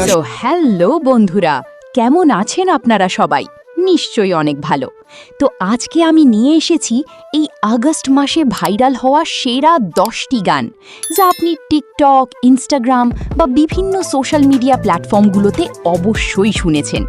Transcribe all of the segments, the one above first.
So hello বন্ধুরা, কেমন আছেন আপনারা সবাই? নিশ্চয়ই অনেক ভালো। তো আজকে আমি নিয়ে এসেছি এই আগস্ট মাসে ভাইরাল হওয়া সেরা 10টি গান, যা আপনি টিকটক, ইনস্টাগ্রাম বা বিভিন্ন সোশ্যাল মিডিয়া প্ল্যাটফর্মগুলোতে অবশ্যই শুনেছেন।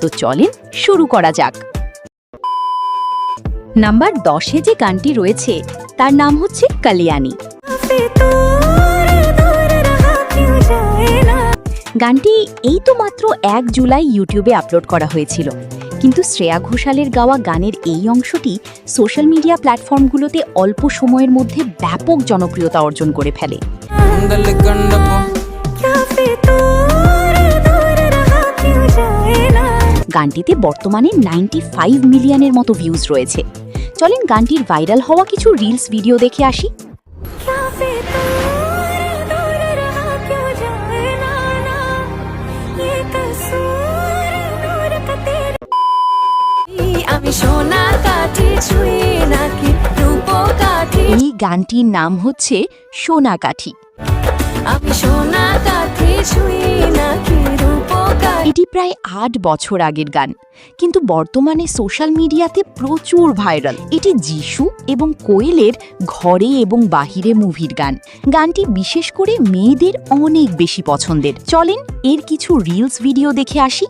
তো চলেন শুরু করা যাক। নাম্বার 10-এ যে গানটি রয়েছে তার নাম হচ্ছে কালিয়ানি। গানটি এই তো মাত্র 1 জুলাই ইউটিউবে আপলোড করা হয়েছিল, কিন্তু শ্রেয়া ঘোষালের গাওয়া গানের এই অংশটি সোশ্যাল মিডিয়া প্ল্যাটফর্মগুলোতে অল্প সময়ের মধ্যে ব্যাপক জনপ্রিয়তা অর্জন করে ফেলে। গানটিতে বর্তমানে 95 মিলিয়নের মতো ভিউজ রয়েছে। চলেন গানটির ভাইরাল হওয়া কিছু রিলস ভিডিও দেখে আসি। এই গানটির নাম হচ্ছে সোনা কাঠি। এটি প্রায় 8 বছর আগের গান, কিন্তু বর্তমানে সোশ্যাল মিডিয়াতে প্রচুর ভাইরাল। এটি যিশু এবং কোয়েলের ঘরে এবং বাহিরে মুভির গান। গানটি বিশেষ করে মেয়েদের অনেক বেশি পছন্দের। চলেন এর কিছু রিলস ভিডিও দেখে আসি।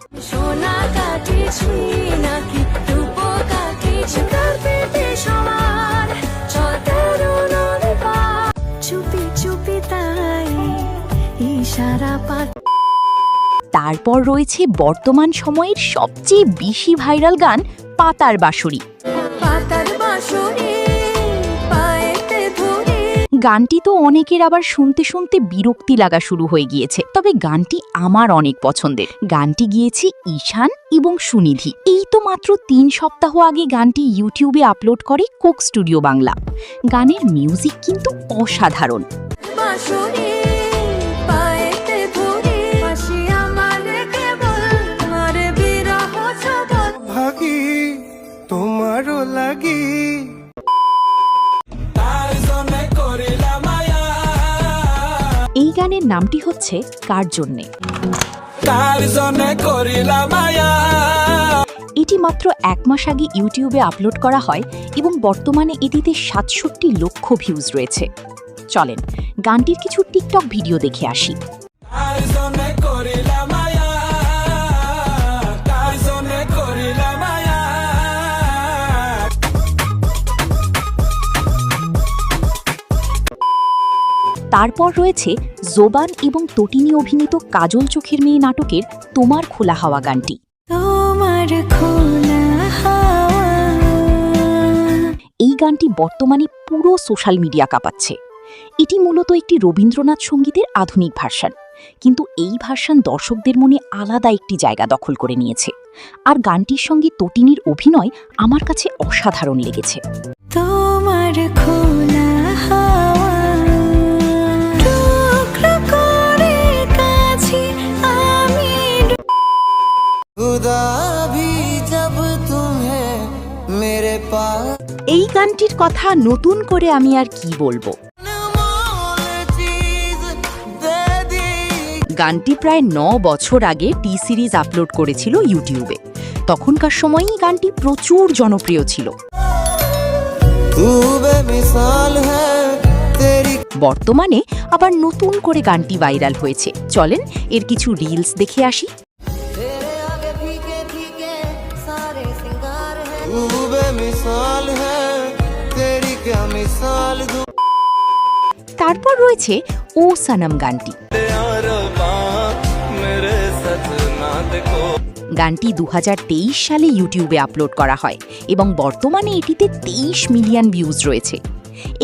তারপর রয়েছে বর্তমান সময়ের সবচেয়ে বেশি ভাইরাল গান পাতার বাঁশরি। গানটি তো অনেকের আবার শুনতে শুনতে বিরক্তি লাগা শুরু হয়ে গিয়েছে, তবে গানটি আমার অনেক পছন্দের। গানটি গিয়েছে ঈশান এবং সুনিধি। এই তো মাত্র 3 সপ্তাহ আগে গানটি ইউটিউবে আপলোড করে কোক স্টুডিও বাংলা। গানের মিউজিক কিন্তু অসাধারণ। এই গানের নামটি হচ্ছে কার জন্যে। এটি মাত্র 1 মাস আগে ইউটিউবে আপলোড করা হয় এবং বর্তমানে এটিতে 67 লক্ষ ভিউজ রয়েছে। চলেন গানটির কিছু টিকটক ভিডিও দেখে আসি। তারপর রয়েছে জোবান এবং তটিনী অভিনীত কাজল চোখের মেয়ে নাটকের তোমার খোলা হাওয়া গানটি। এই গানটি বর্তমানে পুরো সোশ্যাল মিডিয়া কাঁপাচ্ছে। এটি মূলত একটি রবীন্দ্রনাথ সঙ্গীতের আধুনিক ভার্সন, কিন্তু এই ভার্সন দর্শকদের মনে আলাদা একটি জায়গা দখল করে নিয়েছে। আর গানটির সঙ্গে তটিনীর অভিনয় আমার কাছে অসাধারণ লেগেছে। তোমার খোলা হাওয়া এই গানটির কথা নতুন করে আমি আর কি বলবো। গানটি প্রায় 9 বছর আগে টি সিরিজ আপলোড করেছিল ইউটিউবে। তখনকার সময়ই গানটি প্রচুর জনপ্রিয় ছিল। বর্তমানে আবার নতুন করে গানটি ভাইরাল হয়েছে। চলেন এর কিছু রিলস দেখে আসি। তারপর রয়েছে ও সনম গানটি। গানটি 2023 সালে ইউটিউবে আপলোড করা হয় এবং বর্তমানে এটিতে 23 মিলিয়ন ভিউজ রয়েছে।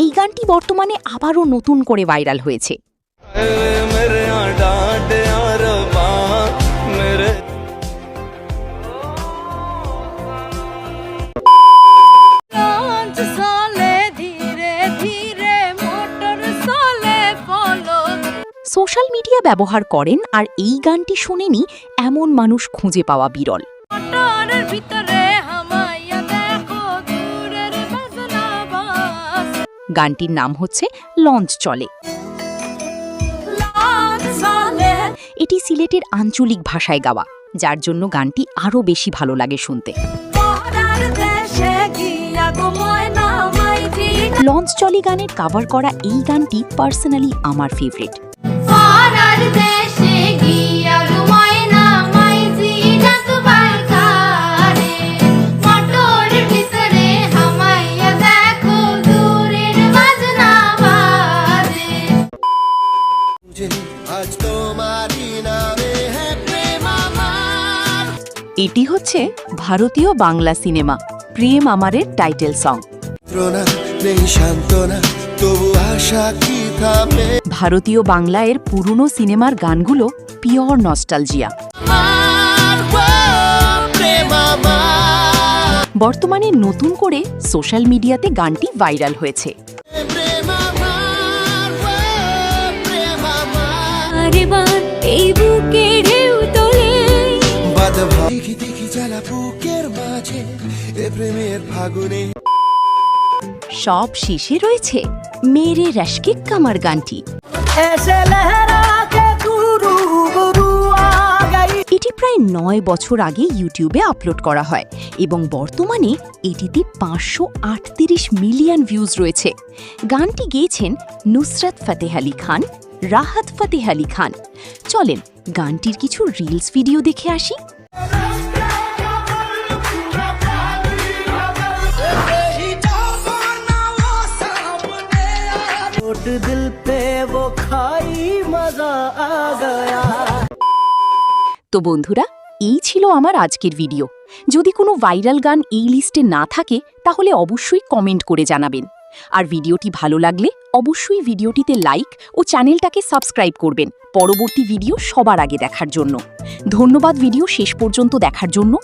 এই গানটি বর্তমানে আবারও নতুন করে ভাইরাল হয়েছে। সোশ্যাল মিডিয়া মিডিয়া ব্যবহার করেন আর এই গানটি শোনেনি এমন মানুষ খুঁজে পাওয়া বিরল। গানটির নাম হচ্ছে লঞ্চ চলে। এটি সিলেটের আঞ্চলিক ভাষায় গাওয়া, যার জন্য গানটি আরও বেশি ভালো লাগে শুনতে। লঞ্চ চলে গানের কভার করা এই গানটি পার্সোনালি আমার ফেভারিট। এটি হচ্ছে ভারতীয় বাংলা সিনেমা প্রেম আমারের টাইটেল সং। ভারতীয় বাংলার পুরনো সিনেমার গানগুলো পিওর নস্টালজিয়া। বর্তমানে নতুন করে সোশ্যাল মিডিয়াতে গানটি ভাইরাল হয়েছে। সব শেষে রয়েছে মেরে রশকে কামার গানটি। এটি প্রায় 9 বছর আগে ইউটিউবে আপলোড করা হয় এবং বর্তমানে এটিতে 538 মিলিয়ন ভিউজ রয়েছে। গানটি গেয়েছেন নুসরাত ফতেহ আলী খান, রাহাত ফতেহ আলী খান। চলেন গানটির কিছু রিলস ভিডিও দেখে আসি। তো বন্ধুরা, এই ছিল আমার আজকের ভিডিও। যদি কোনো ভাইরাল গান এই লিস্টে না থাকে তাহলে অবশ্যই কমেন্ট করে জানাবেন। আর ভিডিওটি ভালো লাগলে অবশ্যই ভিডিওটিতে লাইক ও চ্যানেলটাকে সাবস্ক্রাইব করবেন পরবর্তী ভিডিও সবার আগে দেখার জন্য। ধন্যবাদ ভিডিও শেষ পর্যন্ত দেখার জন্য।